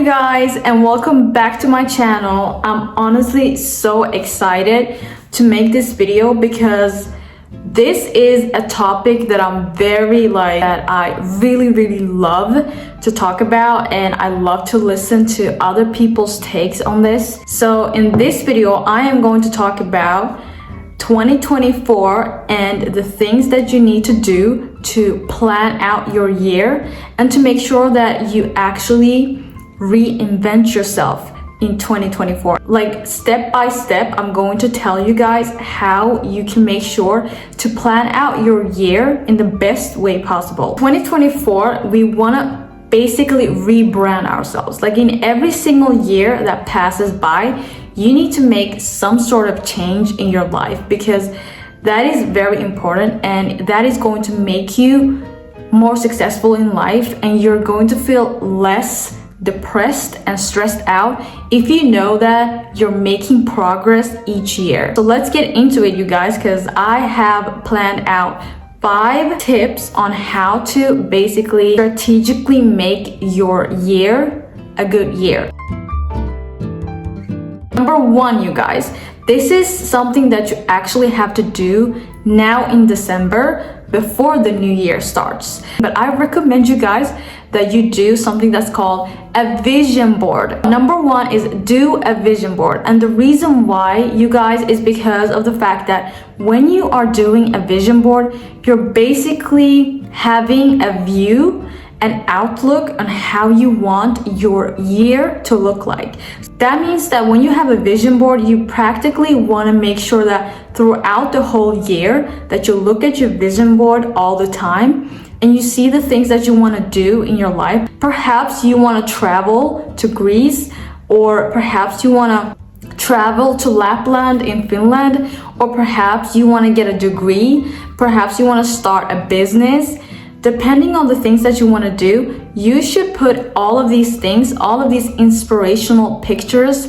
guys, and welcome back to my channel. I'm honestly so excited to make this video because this is a topic that that I really love to talk about, and I love to listen to other people's takes on this. So in this video, I am going to talk about 2024 and the things that you need to do to plan out your year and to make sure that you actually reinvent yourself in 2024. Like step by step, I'm going to tell you guys how you can make sure to plan out your year in the best way possible. 2024, we want to basically rebrand ourselves. Like in every single year that passes by, you need to make some sort of change in your life because that is very important, and that is going to make you more successful in life, and you're going to feel less depressed and stressed out if you know that you're making progress each year. So let's get into it, you guys, because I have planned out 5 tips on how to basically strategically make your year a good year. Number 1, you guys, this is something that you actually have to do now in December before the new year starts. But I recommend you guys that you do something that's called a vision board. Number 1 is do a vision board. And the reason why, you guys, is because of the fact that when you are doing a vision board, you're basically having a view, an outlook on how you want your year to look like. That means that when you have a vision board, you practically want to make sure that throughout the whole year that you look at your vision board all the time and you see the things that you want to do in your life. Perhaps you want to travel to Greece, or perhaps you want to travel to Lapland in Finland, or perhaps you want to get a degree, perhaps you want to start a business. Depending on the things that you want to do, you should put all of these things, all of these inspirational pictures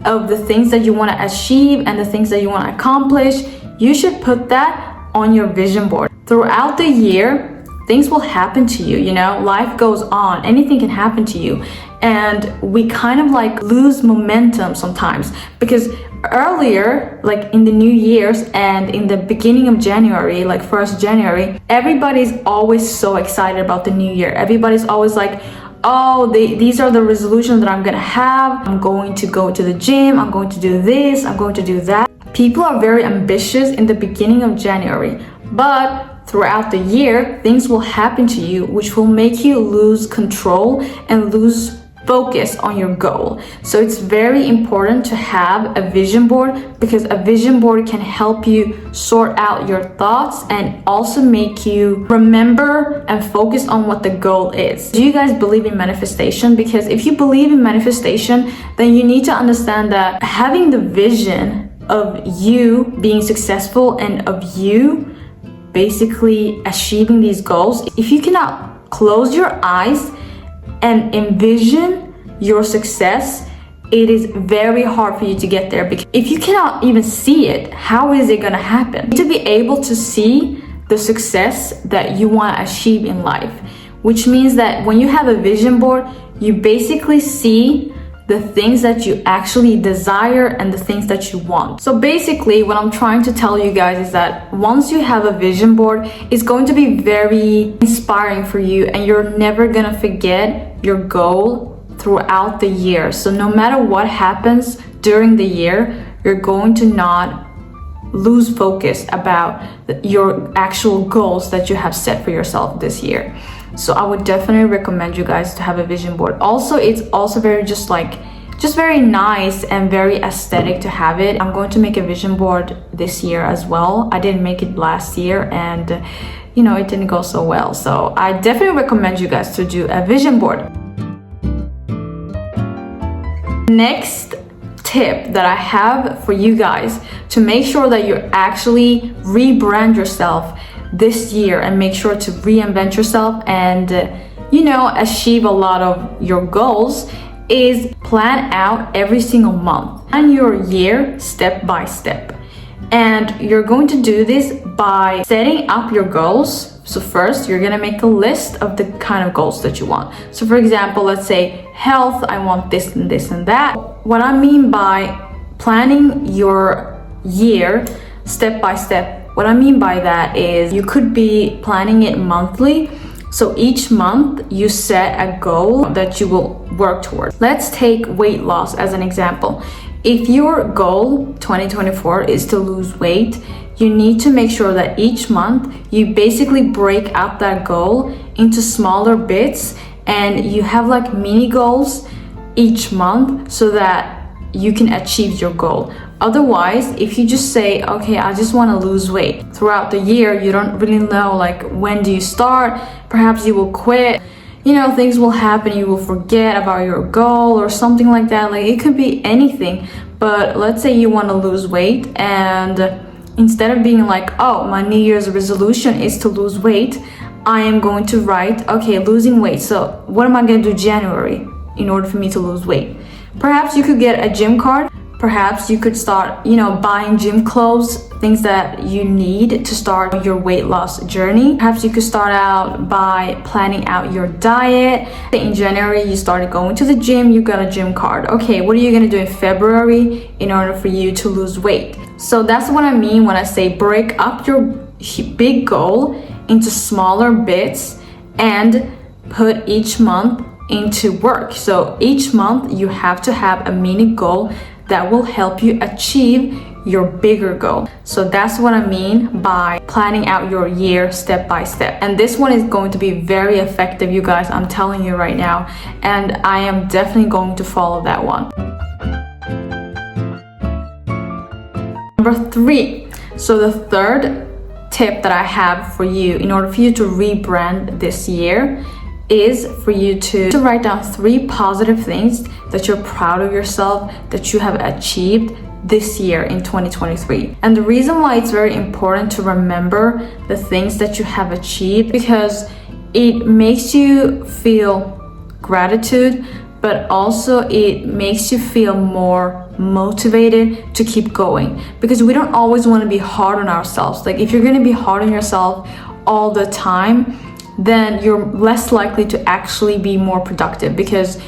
of the things that you want to achieve and the things that you want to accomplish. You should put that on your vision board. Throughout the year, things will happen to you, you know, life goes on, anything can happen to you. And we kind of like lose momentum sometimes because earlier, like in the new years and in the beginning of January, like 1st January, everybody's always so excited about the new year. Everybody's always like, oh, these are the resolutions that I'm gonna have. I'm going to go to the gym, I'm going to do this, I'm going to do that. People are very ambitious in the beginning of January, but throughout the year, things will happen to you which will make you lose control and lose focus on your goal. So it's very important to have a vision board because a vision board can help you sort out your thoughts and also make you remember and focus on what the goal is. Do you guys believe in manifestation? Because if you believe in manifestation, then you need to understand that having the vision of you being successful and of you basically achieving these goals, if you cannot close your eyes and envision your success, it is very hard for you to get there. Because if you cannot even see it, how is it going to happen? You need to be able to see the success that you want to achieve in life, which means that when you have a vision board, you basically see the things that you actually desire and the things that you want. So basically what I'm trying to tell you guys is that once you have a vision board, it's going to be very inspiring for you, and you're never gonna forget your goal throughout the year. So no matter what happens during the year, you're going to not lose focus about your actual goals that you have set for yourself this year. So I would definitely recommend you guys to have a vision board. Also, it's also very just very nice and very aesthetic to have it. I'm going to make a vision board this year as well. I didn't make it last year, and you know, it didn't go so well. So I definitely recommend you guys to do a vision board. Next tip that I have for you guys to make sure that you actually rebrand yourself this year and make sure to reinvent yourself and you know, achieve a lot of your goals is plan out every single month and your year step by step. And you're going to do this by setting up your goals. So first, you're gonna make a list of the kind of goals that you want. So for example, let's say health, I want this and this and that. What I mean by planning your year step by step, what I mean by that is you could be planning it monthly. So each month you set a goal that you will work towards. Let's take weight loss as an example. If your goal 2024 is to lose weight, you need to make sure that each month you basically break up that goal into smaller bits and you have like mini goals each month so that you can achieve your goal. Otherwise, if you just say, okay, I just want to lose weight throughout the year, you don't really know like when do you start, perhaps you will quit, you know, things will happen, you will forget about your goal or something like that. Like it could be anything, but let's say you want to lose weight and instead of being like, oh, my New Year's resolution is to lose weight, I am going to write, okay, losing weight. So what am I going to do January in order for me to lose weight? Perhaps you could get a gym card. Perhaps you could start, you know, buying gym clothes, things that you need to start your weight loss journey. Perhaps you could start out by planning out your diet. In January, you started going to the gym, you got a gym card. Okay, what are you gonna do in February in order for you to lose weight? So that's what I mean when I say break up your big goal into smaller bits and put each month into work. So each month you have to have a mini goal that will help you achieve your bigger goal. So that's what I mean by planning out your year step by step. And this one is going to be very effective, you guys, I'm telling you right now. And I am definitely going to follow that one. Number 3. So the third tip that I have for you in order for you to rebrand this year is for you to write down 3 positive things that you're proud of yourself that you have achieved this year in 2023. And the reason why it's very important to remember the things that you have achieved, because it makes you feel gratitude, but also it makes you feel more motivated to keep going, because we don't always want to be hard on ourselves. Like if you're going to be hard on yourself all the time, then you're less likely to actually be more productive because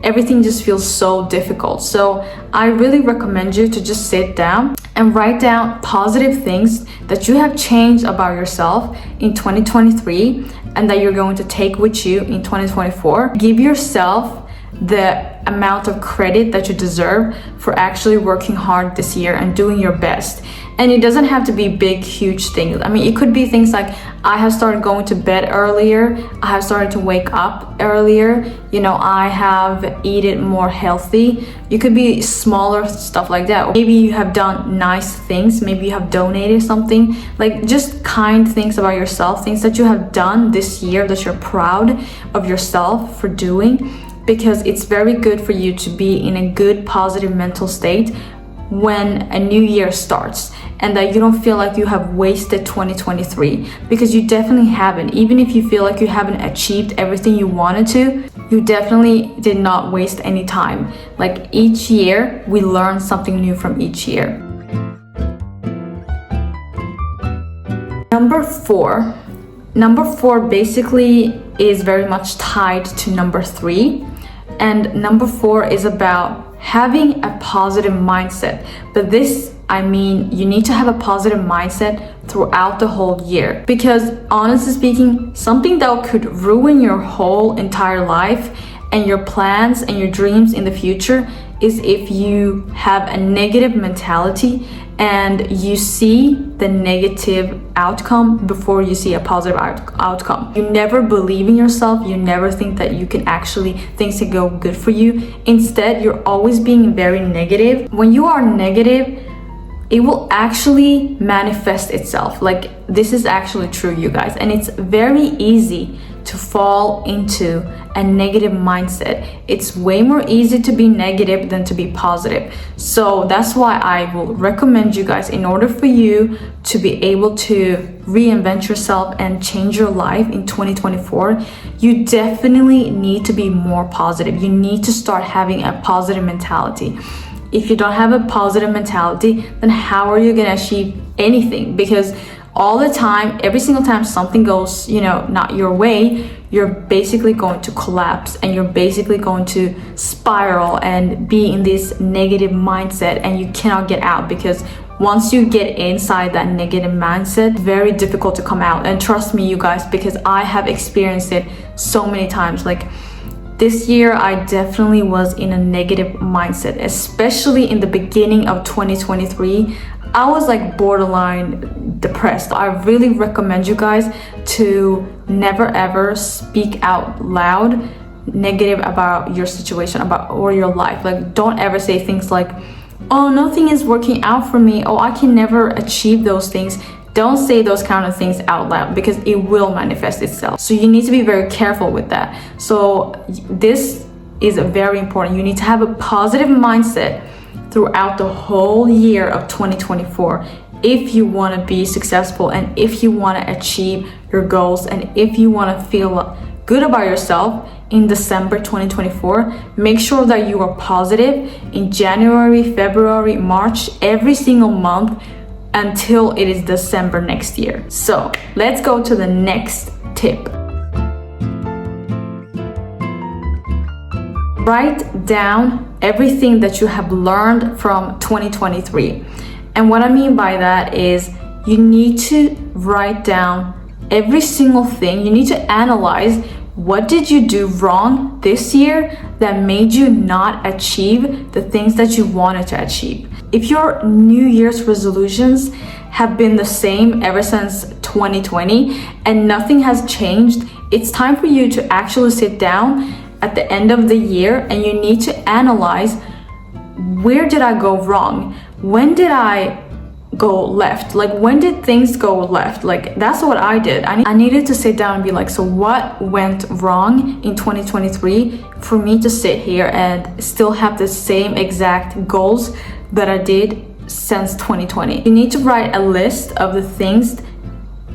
everything just feels so difficult. So I really recommend you to just sit down and write down positive things that you have changed about yourself in 2023 and that you're going to take with you in 2024. Give yourself the amount of credit that you deserve for actually working hard this year and doing your best. And it doesn't have to be big, huge things. I mean, it could be things like, I have started going to bed earlier, I have started to wake up earlier, you know, I have eaten more healthy. It could be smaller stuff like that. Maybe you have done nice things, maybe you have donated something, like just kind things about yourself, things that you have done this year that you're proud of yourself for doing, because it's very good for you to be in a good, positive mental state when a new year starts, and that you don't feel like you have wasted 2023, because you definitely haven't. Even if you feel like you haven't achieved everything you wanted to, you definitely did not waste any time. Like each year, we learn something new from each year. Number four basically is very much tied to number 3. And number 4 is about having a positive mindset. But this, I mean, you need to have a positive mindset throughout the whole year. Because honestly speaking, something that could ruin your whole entire life and your plans and your dreams in the future is if you have a negative mentality and you see the negative outcome before you see a positive outcome. You never believe in yourself. You never think that you can actually, things can go good for you. Instead, you're always being very negative. When you are negative, it will actually manifest itself. Like this is actually true, you guys. And it's very easy to fall into a negative mindset. It's way more easy to be negative than to be positive. So that's why I will recommend you guys, in order for you to be able to reinvent yourself and change your life in 2024, you definitely need to be more positive. You need to start having a positive mentality. If you don't have a positive mentality, then how are you going to achieve anything? Because all the time, every single time something goes, not your way, you're basically going to collapse and you're basically going to spiral and be in this negative mindset, and you cannot get out, because once you get inside that negative mindset, very difficult to come out. And trust me, you guys, because I have experienced it so many times. Like this year, I definitely was in a negative mindset, especially in the beginning of 2023. I was like borderline depressed. I really recommend you guys to never ever speak out loud negative about your situation or your life. Like, don't ever say things like, oh, nothing is working out for me, oh, I can never achieve those things. Don't say those kind of things out loud, because it will manifest itself. So you need to be very careful with that. So this is very important. You need to have a positive mindset throughout the whole year of 2024 if you want to be successful, and if you want to achieve your goals, and if you want to feel good about yourself in December 2024. Make sure that you are positive in January, February, March, every single month until it is December next year. So let's go to the next tip. Write down everything that you have learned from 2023. And what I mean by that is you need to write down every single thing. You need to analyze, what did you do wrong this year that made you not achieve the things that you wanted to achieve? If your New Year's resolutions have been the same ever since 2020 and nothing has changed, it's time for you to actually sit down at the end of the year and you need to analyze, where did I go wrong? When did I go left? Like, when did things go left? Like, that's what I did. I needed to sit down and be like, so what went wrong in 2023 for me to sit here and still have the same exact goals that I did since 2020? You need to write a list of the things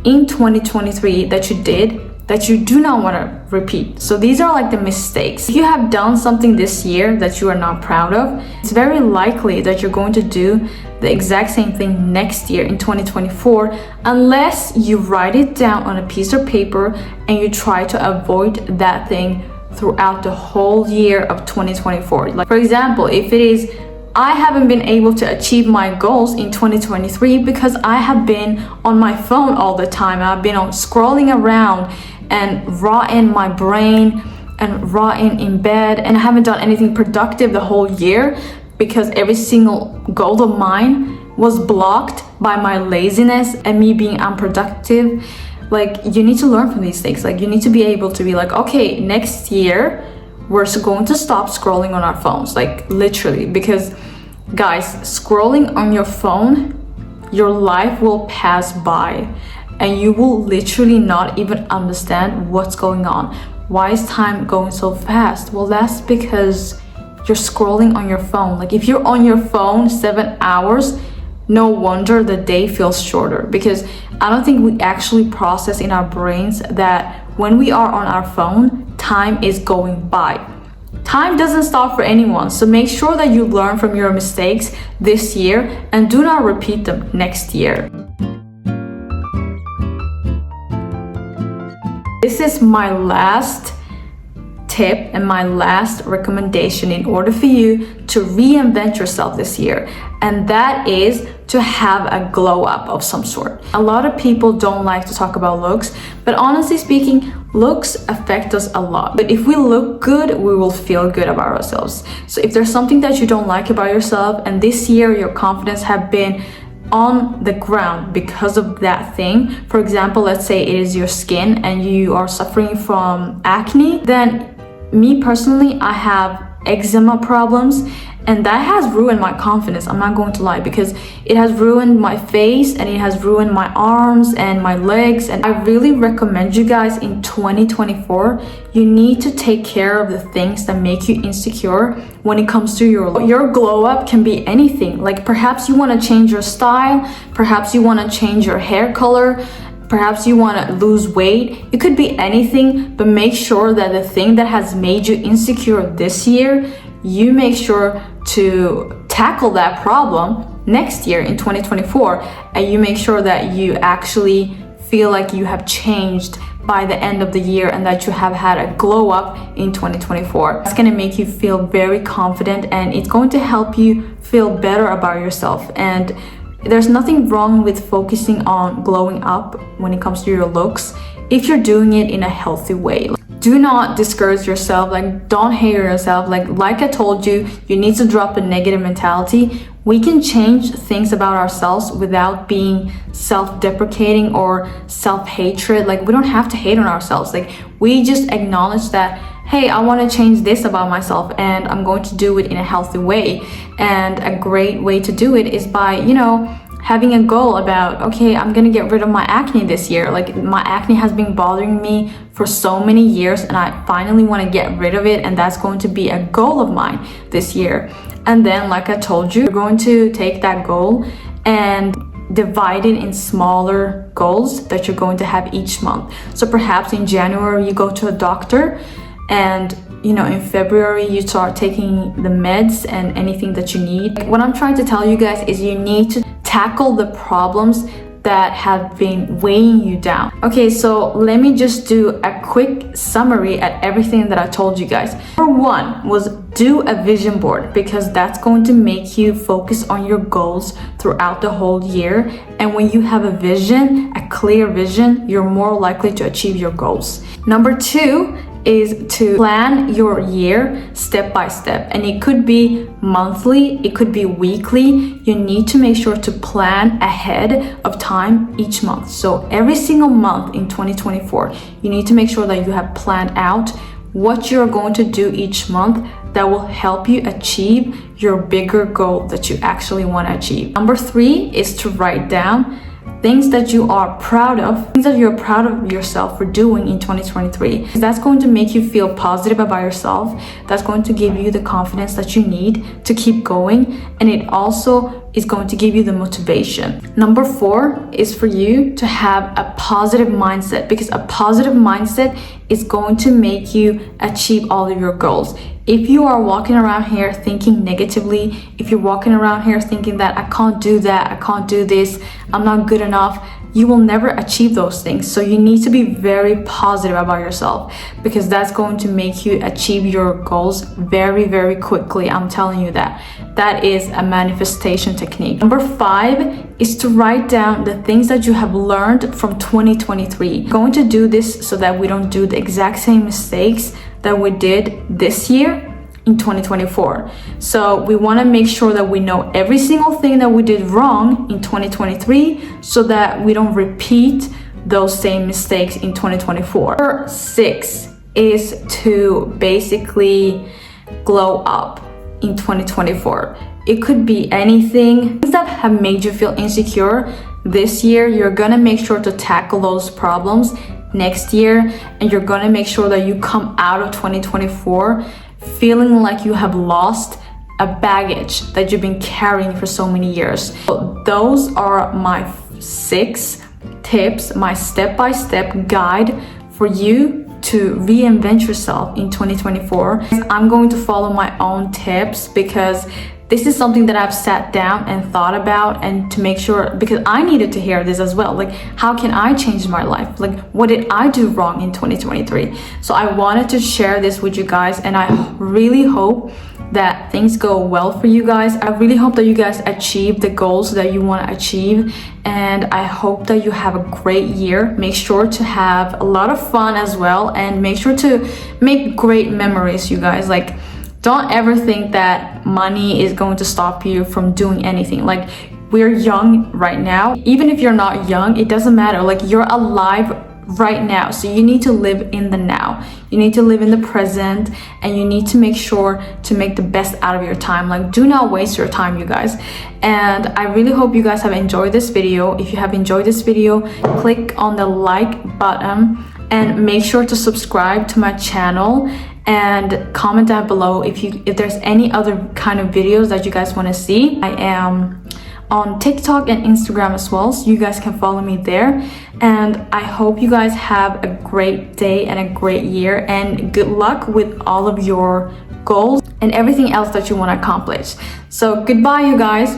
in 2023 that you did that you do not want to repeat. So these are like the mistakes. If you have done something this year that you are not proud of, it's very likely that you're going to do the exact same thing next year in 2024, unless you write it down on a piece of paper and you try to avoid that thing throughout the whole year of 2024. Like, for example, if it is, I haven't been able to achieve my goals in 2023 because I have been on my phone all the time. I've been on scrolling around and raw in my brain and raw in bed, and I haven't done anything productive the whole year because every single goal of mine was blocked by my laziness and me being unproductive. Like, you need to learn from these things. Like, you need to be able to be like, okay, next year we're going to stop scrolling on our phones, like literally, because guys, scrolling on your phone, your life will pass by and you will literally not even understand what's going on. Why is time going so fast? Well, that's because you're scrolling on your phone. Like, if you're on your phone 7 hours, no wonder the day feels shorter, because I don't think we actually process in our brains that when we are on our phone, time is going by. Time doesn't stop for anyone, so make sure that you learn from your mistakes this year and do not repeat them next year. This is my last tip and my last recommendation in order for you to reinvent yourself this year, and that is to have a glow up of some sort. A lot of people don't like to talk about looks, but honestly speaking, looks affect us a lot. But if we look good, we will feel good about ourselves. So if there's something that you don't like about yourself, and this year your confidence have been on the ground because of that thing, for example, let's say it is your skin and you are suffering from acne, then me personally, I have eczema problems, and that has ruined my confidence. I'm not going to lie, because it has ruined my face and it has ruined my arms and my legs. And I really recommend you guys in 2024, you need to take care of the things that make you insecure when it comes to your glow up. Can be anything. Like, perhaps you want to change your style, perhaps you want to change your hair color, perhaps you want to lose weight. It could be anything, but make sure that the thing that has made you insecure this year, you make sure to tackle that problem next year in 2024, and you make sure that you actually feel like you have changed by the end of the year and that you have had a glow up in 2024. It's going to make you feel very confident, and it's going to help you feel better about yourself. And there's nothing wrong with focusing on glowing up when it comes to your looks if you're doing it in a healthy way. Do not discourage yourself, like don't hate yourself. Like I told you, you need to drop the negative mentality. We can change things about ourselves without being self-deprecating or self-hatred. Like we don't have to hate on ourselves. Like we just acknowledge that, hey, I want to change this about myself and I'm going to do it in a healthy way. And a great way to do it is by, having a goal about, okay, I'm gonna get rid of my acne this year. Like my acne has been bothering me for so many years and I finally want to get rid of it, and that's going to be a goal of mine this year. And then, like I told you, you're going to take that goal and divide it in smaller goals that you're going to have each month. So perhaps in January you go to a doctor, and in February you start taking the meds and anything that you need. What I'm trying to tell you guys is you need to tackle the problems that have been weighing you down. Okay, so let me just do a quick summary at everything that I told you guys. Number one was do a vision board, because that's going to make you focus on your goals throughout the whole year. And when you have a vision, a clear vision, you're more likely to achieve your goals. Number two is to plan your year step by step, and it could be monthly, it could be weekly. You need to make sure to plan ahead of time each month. So every single month in 2024, you need to make sure that you have planned out what you're going to do each month that will help you achieve your bigger goal that you actually want to achieve. Number three is to write down things that you are proud of, things that you're proud of yourself for doing in 2023. That's going to make you feel positive about yourself. That's going to give you the confidence that you need to keep going, and it also is going to give you the motivation. Number four is for you to have a positive mindset, because a positive mindset is going to make you achieve all of your goals. If you are walking around here thinking negatively, if you're walking around here thinking that I can't do that, I can't do this, I'm not good enough, you will never achieve those things. So you need to be very positive about yourself, because that's going to make you achieve your goals very, very quickly. I'm telling you that. That is a manifestation technique. Number five is to write down the things that you have learned from 2023. I'm going to do this so that we don't do the exact same mistakes that we did this year in 2024. So we want to make sure that we know every single thing that we did wrong in 2023 so that we don't repeat those same mistakes in 2024. Number six is to basically glow up in 2024. It could be anything, things that have made you feel insecure this year. You're gonna make sure to tackle those problems next year, and you're gonna make sure that you come out of 2024 feeling like you have lost a baggage that you've been carrying for so many years. So those are my 6 tips, my step-by-step guide for you to reinvent yourself in 2024. I'm going to follow my own tips because this is something that I've sat down and thought about, and to make sure, because I needed to hear this as well. Like, how can I change my life? Like, what did I do wrong in 2023? So I wanted to share this with you guys, and I really hope that things go well for you guys. I really hope that you guys achieve the goals that you want to achieve, and I hope that you have a great year. Make sure to have a lot of fun as well, and make sure to make great memories, you guys. Like, don't ever think that money is going to stop you from doing anything. Like, we're young right now. Even if you're not young, it doesn't matter. Like, you're alive right now, so you need to live in the now. You need to live in the present, and you need to make sure to make the best out of your time. Like, do not waste your time, you guys. And I really hope you guys have enjoyed this video. If you have enjoyed this video, click on the like button and make sure to subscribe to my channel, and comment down below if there's any other kind of videos that you guys want to see. I am on TikTok and Instagram as well, so you guys can follow me there. And I hope you guys have a great day and a great year, and good luck with all of your goals and everything else that you want to accomplish. So goodbye, you guys.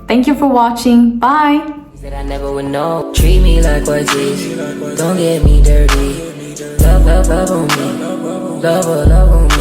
Thank you for watching. Bye. That I never would know. Treat me like Ortiz. Don't get me dirty. Love on me. Love on me.